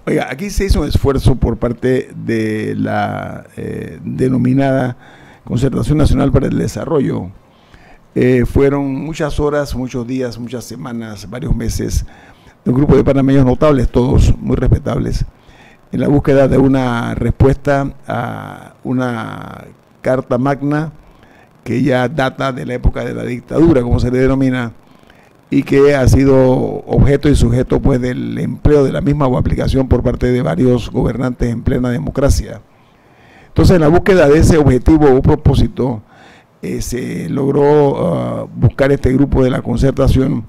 Oiga, aquí se hizo un esfuerzo por parte de la denominada Concertación Nacional para el Desarrollo. Fueron muchas horas, muchos días, muchas semanas, varios meses, de un grupo de panameños notables, todos muy respetables, en la búsqueda de una respuesta a una carta magna que ya data de la época de la dictadura, como se le denomina, y que ha sido objeto y sujeto pues del empleo de la misma o aplicación por parte de varios gobernantes en plena democracia. Entonces, en la búsqueda de ese objetivo o propósito, se logró buscar este grupo de la concertación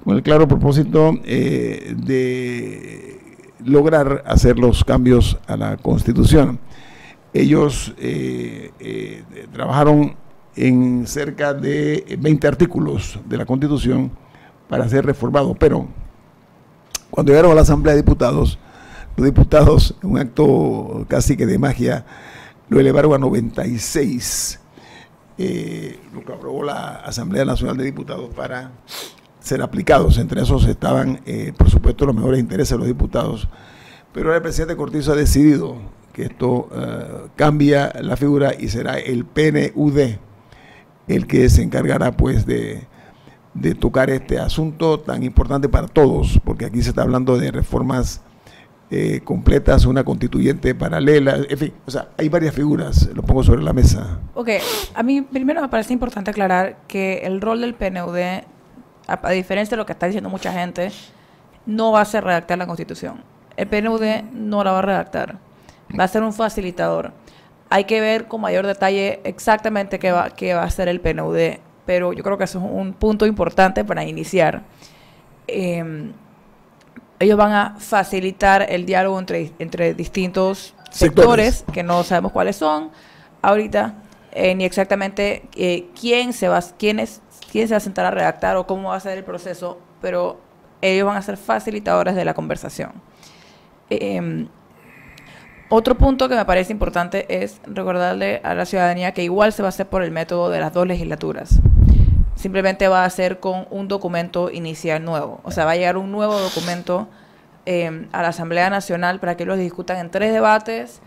con el claro propósito de lograr hacer los cambios a la Constitución. Ellos trabajaron en cerca de 20 artículos de la Constitución para ser reformado, pero cuando llegaron a la Asamblea de Diputados, los diputados, en un acto casi que de magia, lo elevaron a 96, lo que aprobó la Asamblea Nacional de Diputados para ser aplicados. Entre esos estaban, por supuesto, los mejores intereses de los diputados, pero ahora el presidente Cortizo ha decidido que esto cambia la figura y será el PNUD el que se encargará pues de tocar este asunto tan importante para todos, porque aquí se está hablando de reformas completas, una constituyente paralela, en fin, o sea, hay varias figuras, lo pongo sobre la mesa. Ok, a mí primero me parece importante aclarar que el rol del PNUD, a diferencia de lo que está diciendo mucha gente, no va a ser redactar la Constitución. El PNUD no la va a redactar, va a ser un facilitador. Hay que ver con mayor detalle exactamente qué va a hacer el PNUD, pero yo creo que eso es un punto importante para iniciar. Ellos van a facilitar el diálogo entre distintos sectores que no sabemos cuáles son ahorita, ni exactamente quién se va a sentar a redactar o cómo va a ser el proceso, pero ellos van a ser facilitadores de la conversación. Otro punto que me parece importante es recordarle a la ciudadanía que igual se va a hacer por el método de las dos legislaturas. Simplemente va a ser con un documento inicial nuevo. O sea, va a llegar un nuevo documento a la Asamblea Nacional para que los discutan en 3 debates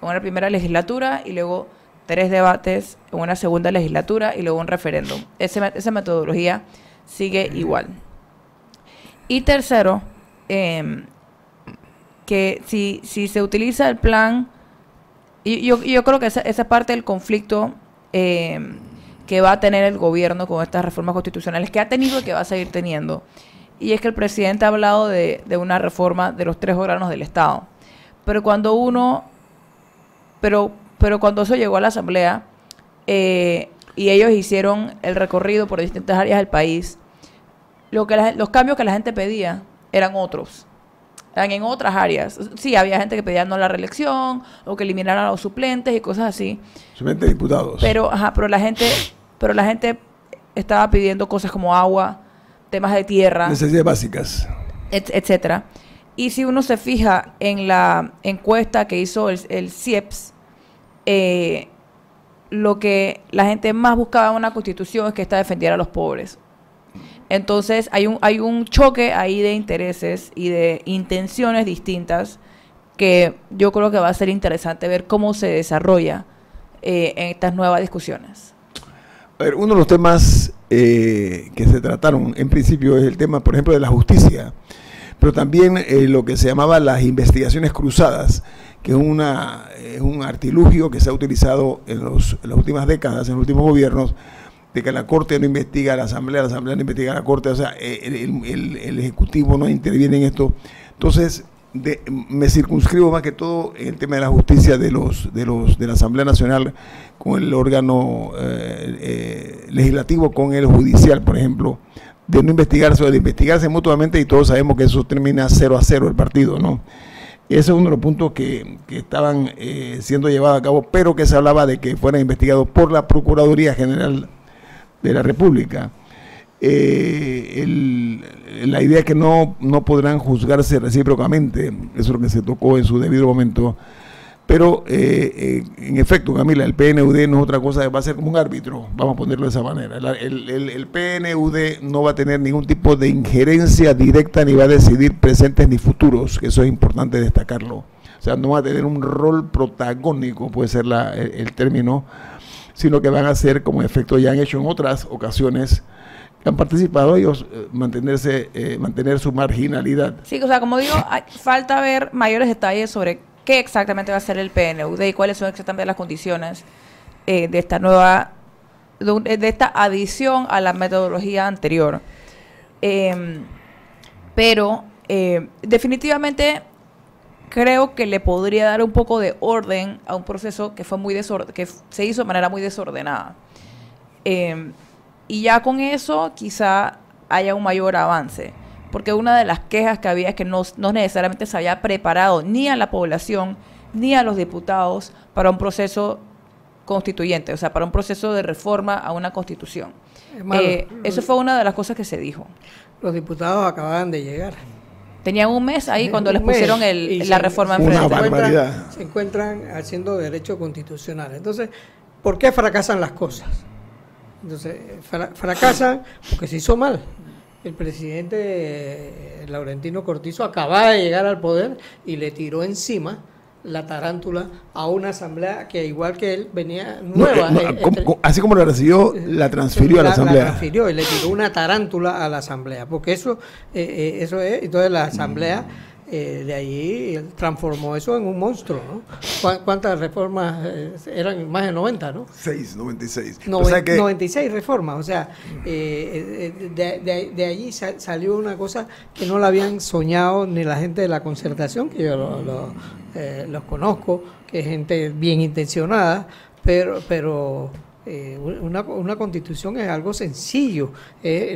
en una primera legislatura y luego 3 debates en una segunda legislatura y luego un referéndum. Esa metodología sigue igual. Y tercero, que si se utiliza el plan, yo creo que esa parte del conflicto que va a tener el gobierno con estas reformas constitucionales que ha tenido y que va a seguir teniendo, y es que el presidente ha hablado de una reforma de los 3 órganos del Estado, pero cuando cuando eso llegó a la Asamblea y ellos hicieron el recorrido por distintas áreas del país, los cambios que la gente pedía eran otros. En otras áreas. Sí, había gente que pedía no la reelección o que eliminaran a los suplentes y cosas así. Suplentes diputados. Pero la gente estaba pidiendo cosas como agua, temas de tierra, necesidades básicas, etcétera. Y si uno se fija en la encuesta que hizo el CIEPS, lo que la gente más buscaba en una constitución es que esta defendiera a los pobres. Entonces hay un choque ahí de intereses y de intenciones distintas que yo creo que va a ser interesante ver cómo se desarrolla en estas nuevas discusiones. A ver, uno de los temas que se trataron en principio es el tema, por ejemplo, de la justicia, pero también lo que se llamaba las investigaciones cruzadas, que es un artilugio que se ha utilizado en las últimas décadas, en los últimos gobiernos, de que la Corte no investiga a la Asamblea no investiga a la Corte, o sea, el Ejecutivo no interviene en esto. Entonces, me circunscribo más que todo en el tema de la justicia de la Asamblea Nacional con el órgano legislativo, con el judicial, por ejemplo, de no investigarse o de investigarse mutuamente, y todos sabemos que eso termina 0-0 el partido, ¿no? Ese es uno de los puntos que estaban siendo llevados a cabo, pero que se hablaba de que fueran investigados por la Procuraduría General de la República. La idea es que no podrán juzgarse recíprocamente, eso es lo que se tocó en su debido momento, Pero, en efecto, Camila, el PNUD no es otra cosa, va a ser como un árbitro, vamos a ponerlo de esa manera. El PNUD no va a tener ningún tipo de injerencia directa ni va a decidir presentes ni futuros, que eso es importante destacarlo. O sea, no va a tener un rol protagónico, puede ser el término, sino que van a ser, como en efecto ya han hecho en otras ocasiones, que han participado ellos, mantener su marginalidad. Sí, o sea, como digo, falta ver mayores detalles sobre qué exactamente va a ser el PNUD y cuáles son exactamente las condiciones de esta nueva, de esta adición a la metodología anterior. Pero definitivamente creo que le podría dar un poco de orden a un proceso que fue que se hizo de manera muy desordenada. Y ya con eso quizá haya un mayor avance. Porque una de las quejas que había es que no necesariamente se había preparado ni a la población ni a los diputados para un proceso constituyente, o sea, para un proceso de reforma a una constitución. Eso fue una de las cosas que se dijo. Los diputados acababan de llegar. Tenían un mes ahí cuando les pusieron la reforma enfrente. Una barbaridad. Se encuentran haciendo derecho constitucional. Entonces, ¿por qué fracasan las cosas? Entonces, fracasan porque se hizo mal. El presidente Laurentino Cortizo acababa de llegar al poder y le tiró encima la tarántula a una asamblea que, igual que él, venía nueva. Así como la recibió, la transfirió a la asamblea. La transfirió y le tiró una tarántula a la asamblea, porque eso es. Entonces la asamblea de allí transformó eso en un monstruo, ¿no? ¿Cuántas reformas eran? Más de 90, ¿no? 96. 96 reformas, o sea, de allí salió una cosa que no la habían soñado ni la gente de la Concertación, que yo los conozco, que es gente bien intencionada, pero una constitución es algo sencillo,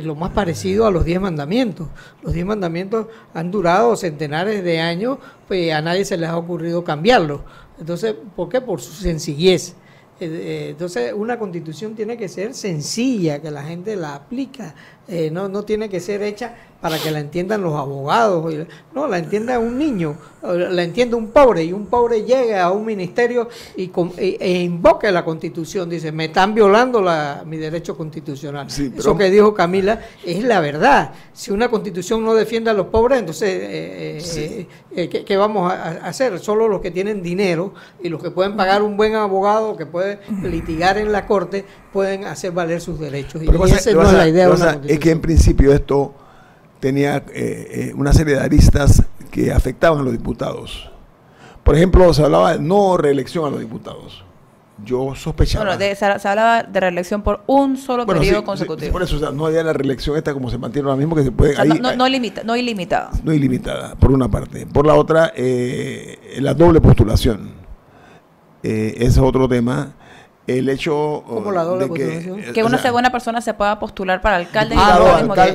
lo más parecido a los 10 mandamientos. Los 10 mandamientos han durado centenares de años, pues a nadie se les ha ocurrido cambiarlos. Entonces, ¿por qué? Por su sencillez. Entonces, una constitución tiene que ser sencilla, que la gente la aplica, no tiene que ser hecha para que la entiendan los abogados, no, la entienda un niño, la entiende un pobre, y un pobre llega a un ministerio e invoca la constitución, dice, me están violando mi derecho constitucional. Sí, eso que dijo Camila es la verdad. Si una constitución no defiende a los pobres, entonces, ¿qué vamos a hacer? Solo los que tienen dinero y los que pueden pagar un buen abogado, que puede litigar en la corte, pueden hacer valer sus derechos. Y esa no es la idea de una constitución. Es que en principio esto tenía una serie de aristas que afectaban a los diputados. Por ejemplo, se hablaba de no reelección a los diputados. Yo sospechaba. Bueno, se hablaba de reelección por un solo periodo consecutivo. Sí, por eso, o sea, no había la reelección esta como se mantiene ahora mismo, que se puede... O sea, no ilimitada. No ilimitada, por una parte. Por la otra, la doble postulación. Ese es otro tema. El hecho de que una buena persona se pueda postular para alcalde.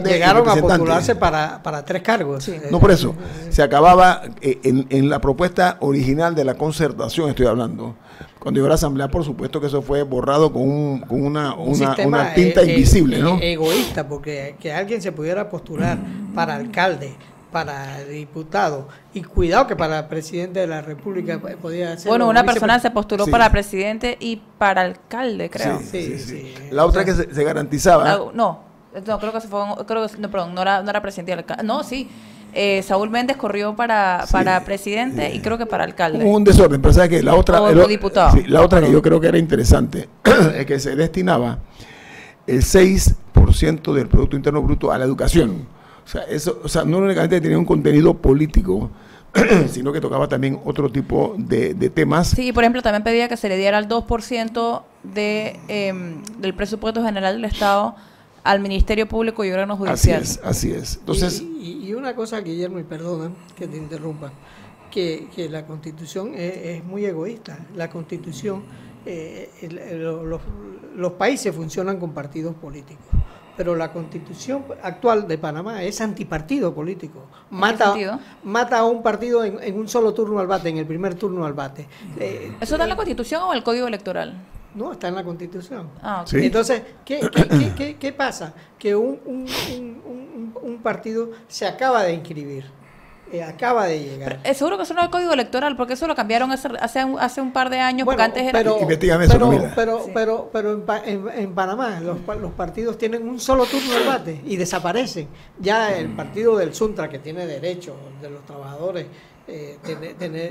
Llegaron a postularse para 3 cargos. Sí. No, por eso. Se acababa en la propuesta original de la Concertación, estoy hablando. Cuando llegó a la asamblea, por supuesto que eso fue borrado con una tinta invisible, ¿no? Egoísta, porque que alguien se pudiera postular para alcalde, para diputado, y cuidado que para presidente de la República podía ser. Bueno, una persona se postuló para presidente y para alcalde, creo. Sí. La otra que se garantizaba. No, creo que se fue. No era presidente del alcalde. No, sí. Saúl Méndez corrió para presidente y creo que para alcalde. Un desorden, pero ¿sabes qué? La otra, o diputado. Sí, la otra que yo creo que era interesante es que se destinaba el 6% del Producto Interno Bruto a la educación. O sea, no únicamente tenía un contenido político, sino que tocaba también otro tipo de temas. Sí, por ejemplo, también pedía que se le diera el 2% del presupuesto general del Estado al Ministerio Público y órganos judiciales. Así es. Entonces, y una cosa, Guillermo, y perdona que te interrumpa, que la Constitución es muy egoísta. La Constitución, los países funcionan con partidos políticos, pero la Constitución actual de Panamá es antipartido político. Mata a un partido en un solo turno al bate, en el primer turno al bate. ¿Eso está en la Constitución o en el Código Electoral? No, está en la Constitución. Okay. Entonces, ¿qué pasa? Que un partido se acaba de inscribir acaba de llegar. Pero, seguro que eso no es el código electoral, porque eso lo cambiaron hace un par de años, Bueno, porque antes era... pero en Panamá los partidos tienen un solo turno de debate y desaparecen. Ya el partido del Suntra, que tiene derecho de los trabajadores,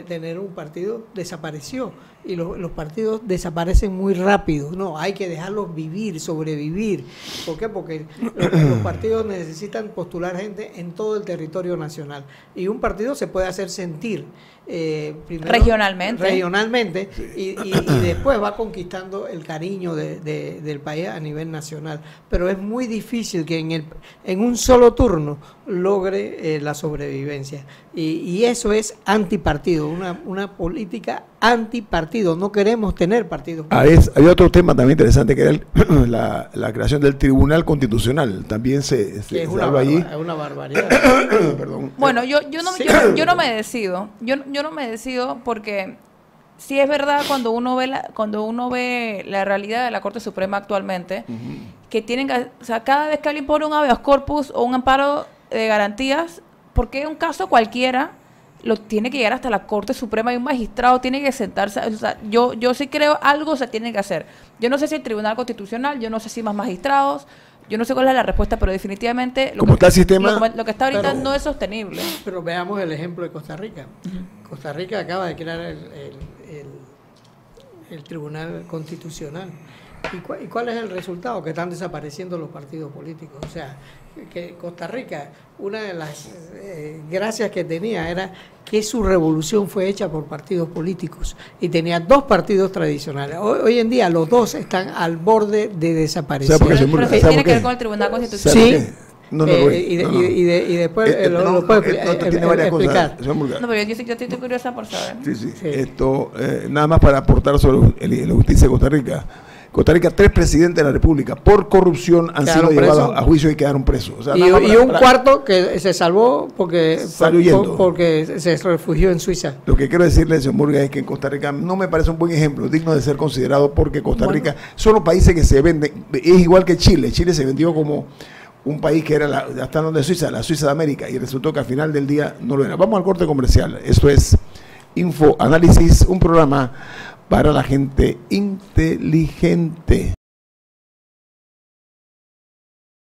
tener un partido, desapareció, y los partidos desaparecen muy rápido. No, hay que dejarlos vivir, sobrevivir. ¿Por qué? Porque los partidos necesitan postular gente en todo el territorio nacional, y un partido se puede hacer sentir primero, regionalmente sí. y después va conquistando el cariño del país a nivel nacional, pero es muy difícil que en un solo turno logre la sobrevivencia, y eso es antipartido, una política antipartido. No queremos tener partidos. Hay otro tema también interesante, que era la creación del Tribunal Constitucional. También se habla allí. Es una barbaridad. Perdón. Bueno, yo no me decido. Yo no me decido, porque sí es verdad, cuando uno ve la realidad de la Corte Suprema actualmente, que tienen que, o sea, cada vez que alguien pone un habeas corpus o un amparo de garantías, porque un caso cualquiera lo tiene que llegar hasta la Corte Suprema, y un magistrado tiene que sentarse. O sea, yo sí creo algo se tiene que hacer. Yo no sé si el Tribunal Constitucional, yo no sé si más magistrados, yo no sé cuál es la respuesta, pero definitivamente lo que está ahorita no es sostenible. Pero veamos el ejemplo de Costa Rica. Costa Rica acaba de crear el Tribunal Constitucional. ¿Y cuál es el resultado? Que están desapareciendo los partidos políticos. O sea, que Costa Rica, una de las gracias que tenía era que su revolución fue hecha por partidos políticos, y tenía dos partidos tradicionales. Hoy en día los dos están al borde de desaparecer. Pero sí tiene que ver con el Tribunal Constitucional. Sí. Y después lo puedo explicar. No, pero yo estoy curiosa por saber. Sí. Esto, nada más para aportar sobre la justicia de Costa Rica. Costa Rica, 3 presidentes de la República por corrupción han sido llevados a juicio y quedaron presos. O sea, y un cuarto que se salvó porque se refugió en Suiza. Lo que quiero decirle, señor Murga, es que en Costa Rica no me parece un buen ejemplo, digno de ser considerado, porque Costa Rica son los países que se venden, es igual que Chile. Chile se vendió como un país que era hasta donde Suiza, la Suiza de América, y resultó que al final del día no lo era. Vamos al corte comercial. Esto es Info Análisis, un programa para la gente inteligente.